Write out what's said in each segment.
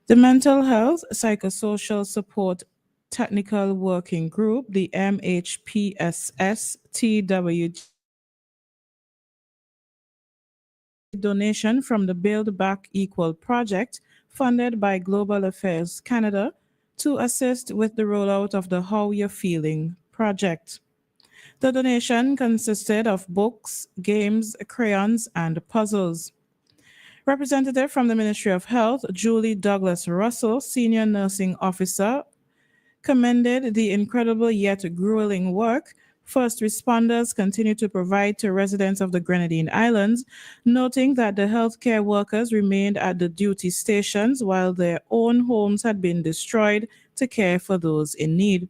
The Mental Health Psychosocial Support Technical Working Group, the donation from the Build Back Equal project funded by Global Affairs Canada to assist with the rollout of the How You're Feeling project. The donation consisted of books, games, crayons, and puzzles. Representative from the Ministry of Health, Julie Douglas Russell, Senior Nursing Officer, commended the incredible yet grueling work first responders continue to provide to residents of the Grenadine Islands, noting that the healthcare workers remained at the duty stations while their own homes had been destroyed to care for those in need.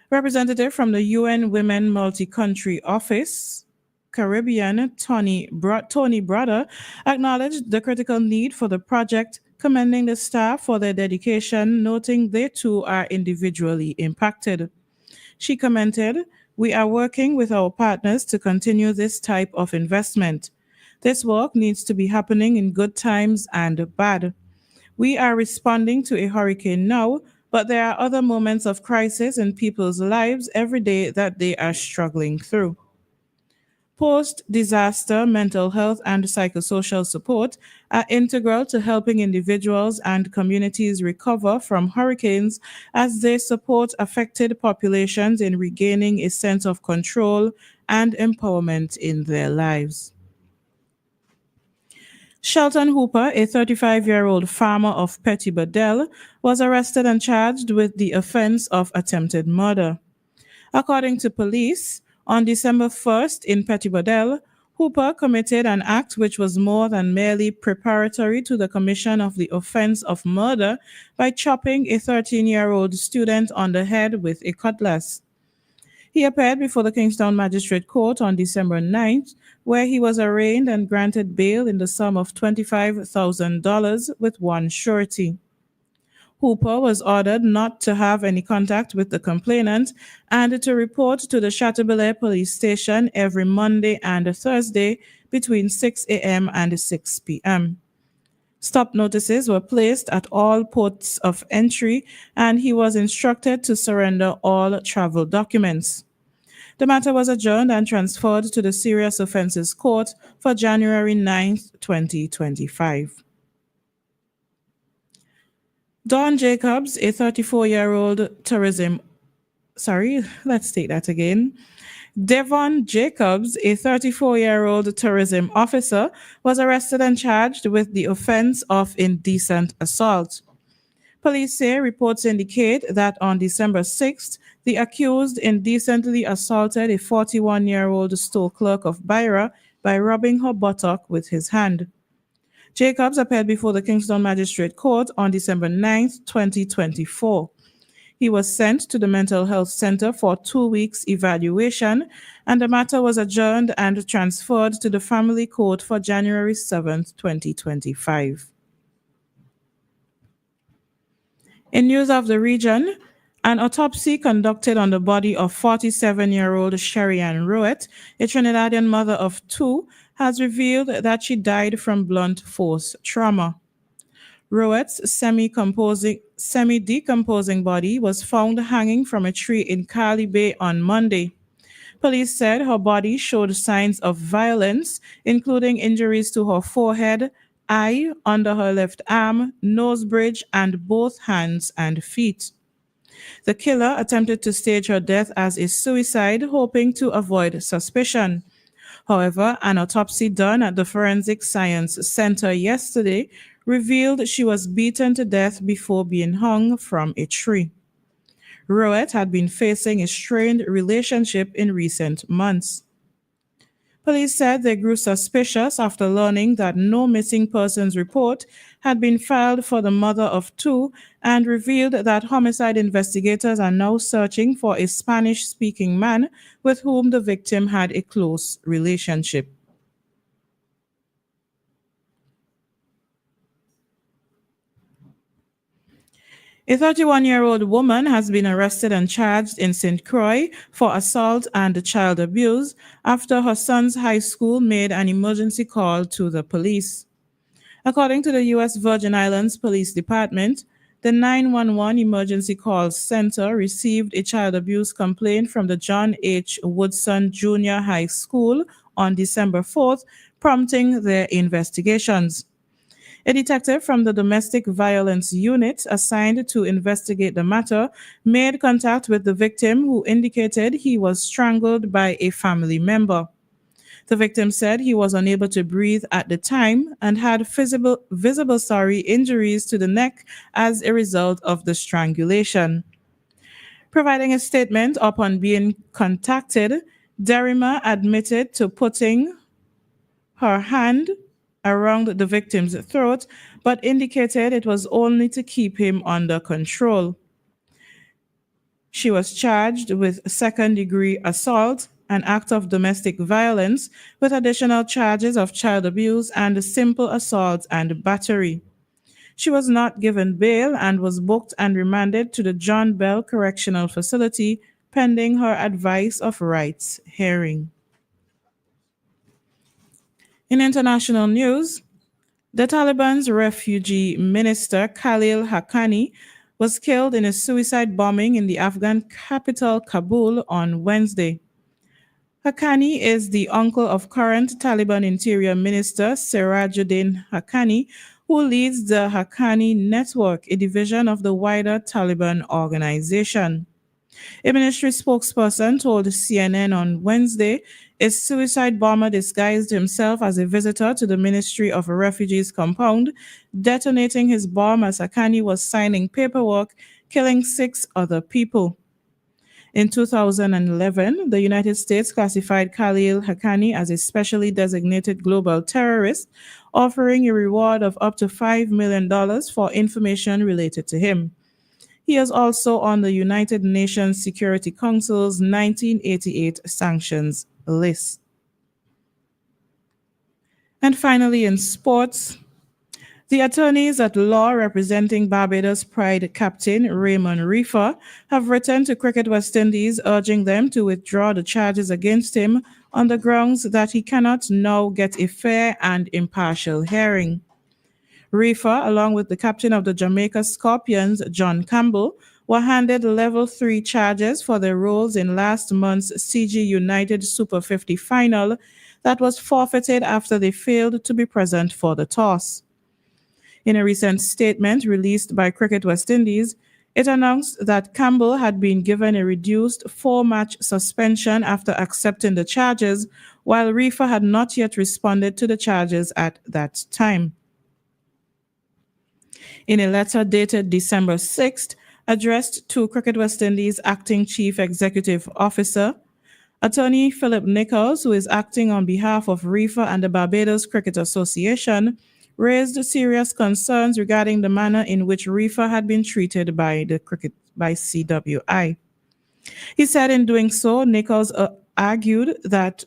Representative from the UN Women Multi-Country Office, Caribbean, Tony Brother, acknowledged the critical need for the project, commending the staff for their dedication, noting they too are individually impacted. She commented, "We are working with our partners to continue this type of investment. This work needs to be happening in good times and bad. We are responding to a hurricane now, but there are other moments of crisis in people's lives every day that they are struggling through." Post disaster mental health and psychosocial support are integral to helping individuals and communities recover from hurricanes as they support affected populations in regaining a sense of control and empowerment in their lives. Shelton Hooper, a 35-year-old farmer of Petty Bedell, was arrested and charged with the offense of attempted murder. According to police, on December 1st in Petty Bedell, Hooper committed an act which was more than merely preparatory to the commission of the offense of murder by chopping a 13-year-old student on the head with a cutlass. He appeared before the Kingstown Magistrate Court on December 9th, where he was arraigned and granted bail in the sum of $25,000 with one surety. Hooper was ordered not to have any contact with the complainant and to report to the Chateaubelair police station every Monday and Thursday between 6 a.m. and 6 p.m. Stop notices were placed at all ports of entry, and he was instructed to surrender all travel documents. The matter was adjourned and transferred to the Serious Offences Court for January 9th, 2025. Dawn Jacobs, a 34-year-old tourism, sorry, let's take that again. Devon Jacobs, a 34-year-old tourism officer, was arrested and charged with the offense of indecent assault. Police say reports indicate that on December 6th, the accused indecently assaulted a 41-year-old store clerk of Byra by rubbing her buttock with his hand. Jacobs appeared before the Kingston Magistrate Court on December 9th, 2024. He was sent to the Mental Health Center for 2 weeks evaluation, and the matter was adjourned and transferred to the Family Court for January 7th, 2025. In news of the region, an autopsy conducted on the body of 47-year-old Sherry-Ann Rowett, a Trinidadian mother of two, has revealed that she died from blunt force trauma. Rowett's semi-decomposing body was found hanging from a tree in Cali Bay on Monday. Police said her body showed signs of violence, including injuries to her forehead, eye, under her left arm, nose bridge, and both hands and feet. The killer attempted to stage her death as a suicide, hoping to avoid suspicion. However, an autopsy done at the Forensic Science Center yesterday revealed she was beaten to death before being hung from a tree. Rowett had been facing a strained relationship in recent months. Police said they grew suspicious after learning that no missing persons report had been filed for the mother of two and revealed that homicide investigators are now searching for a Spanish-speaking man with whom the victim had a close relationship. A 31-year-old woman has been arrested and charged in St. Croix for assault and child abuse after her son's high school made an emergency call to the police. According to the U.S. Virgin Islands Police Department, the 911 emergency call center received a child abuse complaint from the John H. Woodson Junior High School on December 4th, prompting their investigations. A detective from the Domestic Violence Unit assigned to investigate the matter made contact with the victim, who indicated he was strangled by a family member. The victim said he was unable to breathe at the time and had visible injuries to the neck as a result of the strangulation. Providing a statement upon being contacted, Derrima admitted to putting her hand around the victim's throat, but indicated it was only to keep him under control. She was charged with second-degree assault, an act of domestic violence, with additional charges of child abuse and simple assault and battery. She was not given bail and was booked and remanded to the John Bell Correctional Facility pending her advice of rights hearing. In international news, the Taliban's refugee minister Khalil Haqqani was killed in a suicide bombing in the Afghan capital Kabul on Wednesday. Haqqani is the uncle of current Taliban Interior Minister Sirajuddin Haqqani, who leads the Haqqani Network, a division of the wider Taliban organization. A ministry spokesperson told CNN on Wednesday a suicide bomber disguised himself as a visitor to the Ministry of Refugees compound, detonating his bomb as Haqqani was signing paperwork, killing 6 other people. In 2011, the United States classified Khalil Haqqani as a specially designated global terrorist, offering a reward of up to $5 million for information related to him. He is also on the United Nations Security Council's 1988 sanctions list. And finally, in sports, the attorneys at law representing Barbados Pride captain Raymond Reefer have written to Cricket West Indies urging them to withdraw the charges against him on the grounds that he cannot now get a fair and impartial hearing. Reefer, along with the captain of the Jamaica Scorpions, John Campbell, were handed level 3 charges for their roles in last month's CG United Super 50 final that was forfeited after they failed to be present for the toss. In a recent statement released by Cricket West Indies, it announced that Campbell had been given a reduced 4-match suspension after accepting the charges, while Reefer had not yet responded to the charges at that time. In a letter dated December 6th, addressed to Cricket West Indies Acting Chief Executive Officer, Attorney Philip Nichols, who is acting on behalf of Reefer and the Barbados Cricket Association, raised serious concerns regarding the manner in which Reefer had been treated by CWI. He said in doing so, Nichols argued that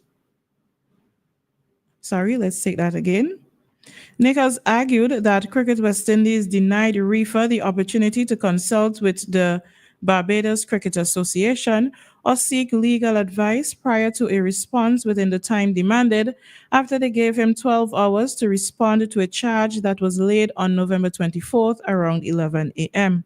Nichols argued that Cricket West Indies denied Reefer the opportunity to consult with the Barbados Cricket Association or seek legal advice prior to a response within the time demanded, after they gave him 12 hours to respond to a charge that was laid on November 24th around 11 a.m.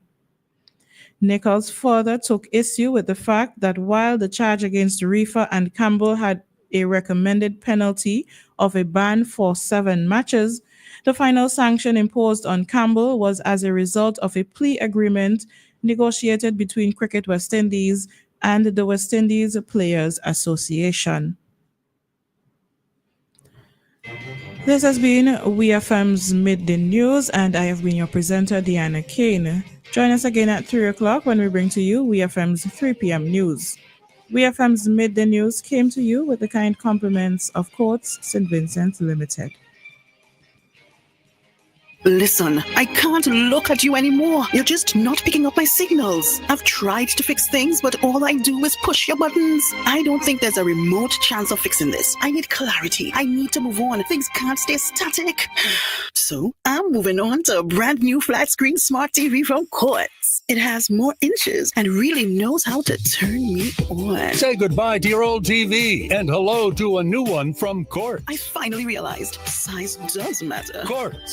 Nichols further took issue with the fact that while the charge against Reefer and Campbell had a recommended penalty of a ban for 7 matches, the final sanction imposed on Campbell was as a result of a plea agreement negotiated between Cricket West Indies and the West Indies Players Association. This has been WeFM's Midday News, and I have been your presenter, Dianna Cain. Join us again at 3 o'clock when we bring to you WeFM's 3 p.m. news. WeFM's Midday News came to you with the kind compliments of Courts St. Vincent Limited. Listen, I can't look at you anymore. You're just not picking up my signals. I've tried to fix things, but all I do is push your buttons. I don't think there's a remote chance of fixing this. I need clarity. I need to move on. Things can't stay static. So I'm moving on to a brand new flat screen smart TV from Quartz. It has more inches and really knows how to turn me on. Say goodbye to your old TV and hello to a new one from Quartz. I finally realized size does matter. Quartz.